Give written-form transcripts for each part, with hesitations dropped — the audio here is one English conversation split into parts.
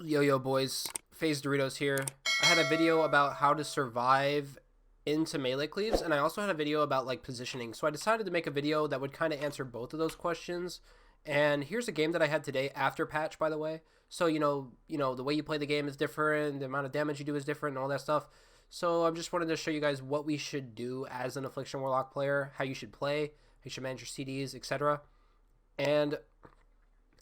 Yo boys, FaZe Doritos here. I had a video about how to survive into melee cleaves, and I also had a video about like positioning. So I decided to make a video that would kind of answer both of those questions. And here's a game that I had today after patch, by the way. So the way you play the game is different, the amount of damage you do is different, and all that stuff. So I just wanted to show you guys what we should do as an Affliction Warlock player, how you should play, how you should manage your CDs, etc. And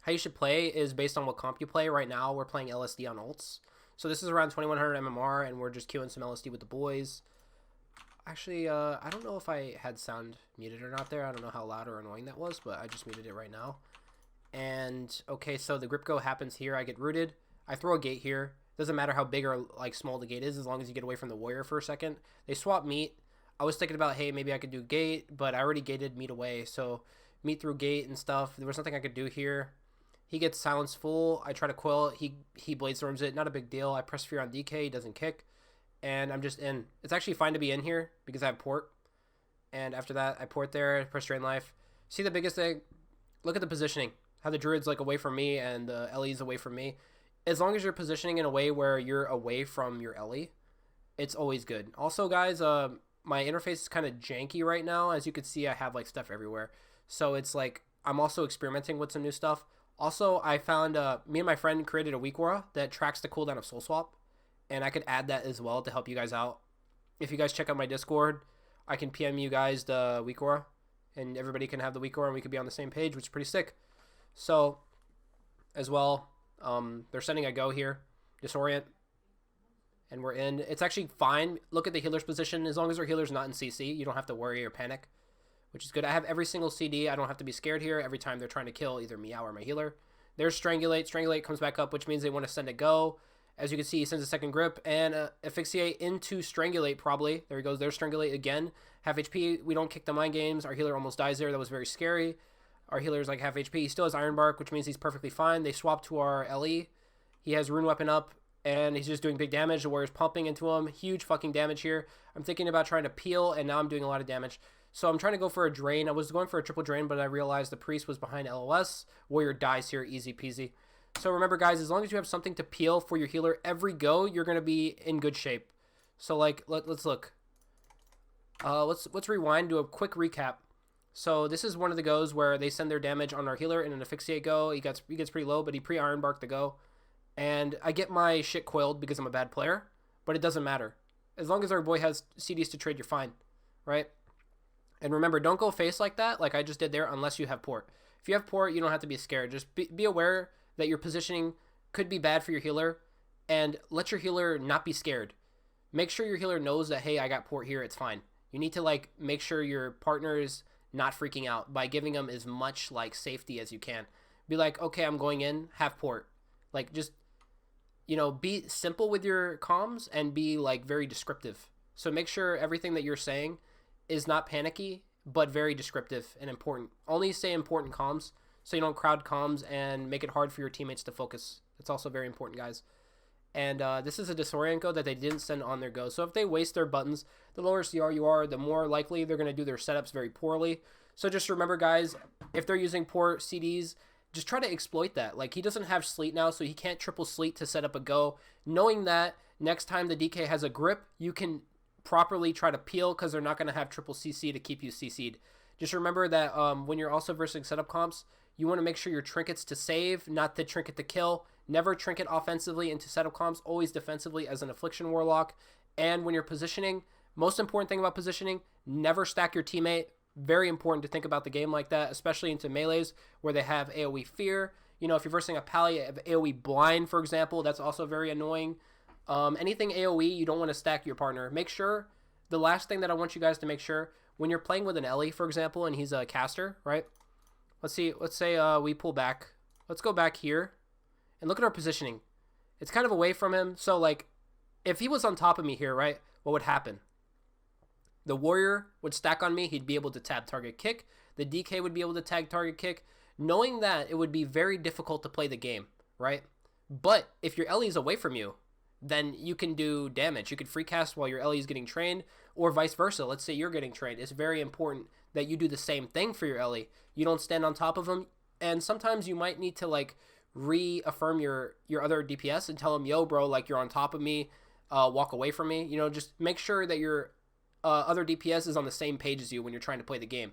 how you should play is based on what comp you play. Right now, we're playing LSD on ults. So this is around 2100 MMR, and we're just queuing some LSD with the boys. Actually, I don't know if I had sound muted or not there. I don't know how loud or annoying that was, but I just muted it right now. And, okay, so the grip go happens here. I get rooted. I throw a gate here. Doesn't matter how big or like small the gate is, as long as you get away from the warrior for a second. They swap meat. I was thinking about, hey, maybe I could do gate, but I already gated meat away. So meat through gate and stuff. There was nothing I could do here. He gets silence full. I try to quill. He blade storms it. Not a big deal. I press fear on DK. He doesn't kick. And I'm just in. It's actually fine to be in here because I have port. And after that, I port there. Press drain life. See the biggest thing? Look at the positioning. How the druid's like away from me and the Ellie's away from me. As long as you're positioning in a way where you're away from your Ellie, it's always good. Also, guys, my interface is kind of janky right now. As you can see, I have like stuff everywhere. So it's like I'm also experimenting with some new stuff. Also, I found me and my friend created a weak aura that tracks the cooldown of Soul Swap, and I could add that as well to help you guys out. If you guys check out my Discord, I can PM you guys the weak aura, and everybody can have the weak aura, and we could be on the same page, which is pretty sick. So, as well, they're sending a go here, disorient, and we're in. It's actually fine. Look at the healer's position. As long as our healer's not in CC, you don't have to worry or panic, which is good. I have every single CD. I don't have to be scared here every time they're trying to kill either Meow or my healer. There's Strangulate. Strangulate comes back up, which means they want to send a go. As you can see, he sends a second grip and Asphyxiate into Strangulate probably. There he goes. There's Strangulate again. Half HP. We don't kick the mind games. Our healer almost dies there. That was very scary. Our healer's like half HP. He still has Iron Bark, which means he's perfectly fine. They swap to our LE. He has Rune Weapon up, and he's just doing big damage. The warrior's pumping into him. Huge fucking damage here. I'm thinking about trying to peel, and now I'm doing a lot of damage. So I'm trying to go for a drain. I was going for a triple drain, but I realized the priest was behind LOS. Warrior dies here, easy peasy. So remember, guys, as long as you have something to peel for your healer every go, you're going to be in good shape. So, like, let's look. Let's rewind, do a quick recap. So this is one of the goes where they send their damage on our healer in an Asphyxiate go. He gets pretty low, but he pre-Iron Barked the go. And I get my shit coiled because I'm a bad player, but it doesn't matter. As long as our boy has CDs to trade, you're fine, right? And remember, don't go face like that, like I just did there, unless you have port. If you have port, you don't have to be scared. Just be aware that your positioning could be bad for your healer, and let your healer not be scared. Make sure your healer knows that, hey, I got port here, it's fine. You need to like make sure your partner is not freaking out by giving them as much like safety as you can. Be like, okay, I'm going in, have port. Like just, be simple with your comms and be like very descriptive. So make sure everything that you're saying is not panicky, but very descriptive and important. Only say important comms so you don't crowd comms and make it hard for your teammates to focus. That's also very important, guys. And this is a disorient go that they didn't send on their go. So if they waste their buttons, the lower CR you are, the more likely they're going to do their setups very poorly. So just remember, guys, if they're using poor CDs, just try to exploit that. Like, he doesn't have Sleet now, so he can't triple Sleet to set up a go. Knowing that next time the DK has a grip, you can properly try to peel because they're not going to have triple CC to keep you CC'd. Just remember that when you're also versing setup comps, you want to make sure your trinkets to save, not the trinket to kill. Never trinket offensively into setup comps, always defensively as an Affliction Warlock. And when you're positioning, most important thing about positioning, never stack your teammate. Very important to think about the game like that, especially into melees where they have AoE fear. If you're versing a pally, you have AoE blind, for example, that's also very annoying. Anything AoE, you don't want to stack your partner. Make sure, the last thing that I want you guys to make sure, when you're playing with an Ellie, for example, and he's a caster, right? Let's say we pull back. Let's go back here and look at our positioning. It's kind of away from him. So, like, if he was on top of me here, right, what would happen? The warrior would stack on me. He'd be able to tab target kick. The DK would be able to tag target kick. Knowing that, it would be very difficult to play the game, right? But if your Ellie is away from you, then you can do damage. You can free cast while your Ellie is getting trained, or vice versa. Let's say you're getting trained. It's very important that you do the same thing for your Ellie. You don't stand on top of them, and sometimes you might need to like reaffirm your other DPS and tell them, yo, bro, like you're on top of me, walk away from me. You know, just make sure that your other DPS is on the same page as you when you're trying to play the game.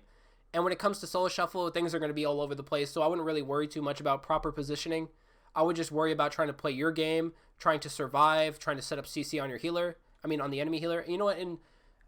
And when it comes to solo shuffle, things are going to be all over the place, so I wouldn't really worry too much about proper positioning. I would just worry about trying to play your game, trying to survive, trying to set up CC on your healer. I mean, on the enemy healer. You know what? In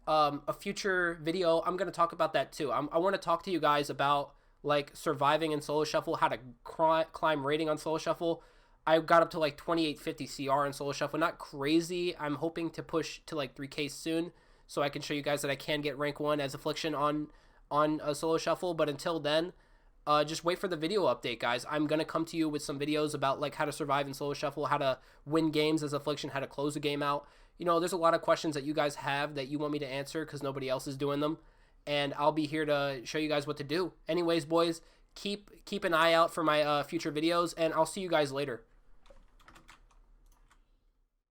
a future video, I'm going to talk about that too. I want to talk to you guys about like surviving in solo shuffle, how to climb rating on solo shuffle. I got up to like 2850 CR in solo shuffle. Not crazy. I'm hoping to push to like 3K soon, so I can show you guys that I can get rank 1 as Affliction on a solo shuffle. But until then, just wait for the video update, guys. I'm gonna come to you with some videos about like how to survive in solo shuffle, how to win games as Affliction, how to close a game out. You know, there's a lot of questions that you guys have that you want me to answer because nobody else is doing them, and I'll be here to show you guys what to do. Anyways, boys, keep an eye out for my future videos, and I'll see you guys later.